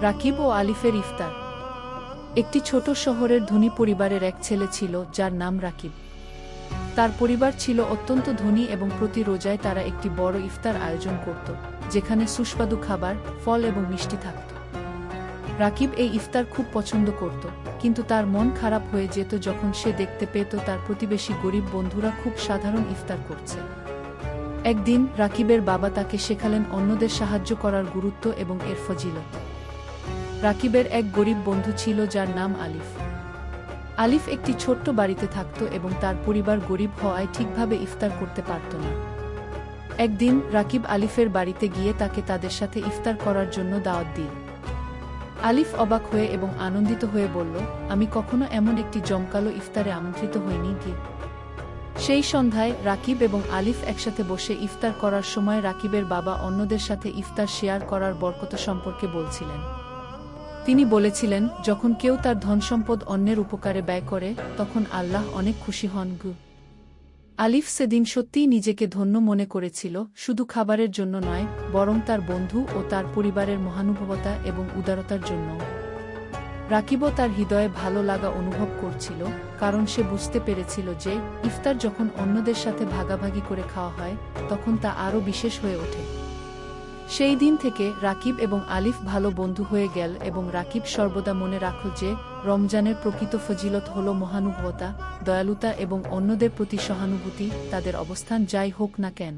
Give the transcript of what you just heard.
রাকিব ও আলিফের ইফতার। একটি ছোট শহরের ধনী পরিবারের এক ছেলে ছিল যার নাম রাকিব। তার পরিবার ছিল অত্যন্ত ধনী এবং প্রতি রোজায় তারা একটি বড় ইফতার আয়োজন করত, যেখানে সুস্বাদু খাবার, ফল এবং মিষ্টি থাকত। রাকিব এই ইফতার খুব পছন্দ করত, কিন্তু তার মন খারাপ হয়ে যেত যখন সে দেখতে পেত তার প্রতিবেশী গরিব বন্ধুরা খুব সাধারণ ইফতার করছে। একদিন রাকিবের বাবা তাকে শেখালেন অন্যদের সাহায্য করার গুরুত্ব এবং এর ফজিলত। রাকিবের এক গরিব বন্ধু ছিল যার নাম আলিফ। আলিফ একটি ছোট্ট বাড়িতে থাকত এবং তার পরিবার গরিব হওয়ায় ঠিকভাবে ইফতার করতে পারত না। একদিন রাকিব আলিফের বাড়িতে গিয়ে তাকে তাদের সাথে ইফতার করার জন্য দাওয়াত দিল। আলিফ অবাক হয়ে এবং আনন্দিত হয়ে বলল, আমি কখনো এমন একটি জমকালো ইফতারে আমন্ত্রিত হইনি কি। সেই সন্ধ্যায় রাকিব এবং আলিফ একসাথে বসে ইফতার করার সময় রাকিবের বাবা অন্যদের সাথে ইফতার শেয়ার করার বরকত সম্পর্কে বলছিলেন। তিনি বলেছিলেন, যখন কেউ তার ধনসম্পদ অন্যের উপকারে ব্যয় করে, তখন আল্লাহ অনেক খুশি হন। আলিফ সেদিন সত্যিই নিজেকে ধন্য মনে করেছিল, শুধু খাবারের জন্য নয়, বরং তার বন্ধু ও তার পরিবারের মহানুভবতা এবং উদারতার জন্য। রাকিবও তার হৃদয়ে ভালো লাগা অনুভব করছিল, কারণ সে বুঝতে পেরেছিল যে ইফতার যখন অন্যদের সাথে ভাগাভাগি করে খাওয়া হয়, তখন তা আরও বিশেষ হয়ে ওঠে। সেই দিন থেকে রাকিব এবং আলিফ ভালো বন্ধু হয়ে গেল এবং রাকিব সর্বদা মনে রাখল যে রমজানের প্রকৃত ফজিলত হল মহানুভবতা, দয়ালুতা এবং অন্যদের প্রতি সহানুভূতি, তাদের অবস্থান যাই হোক না কেন।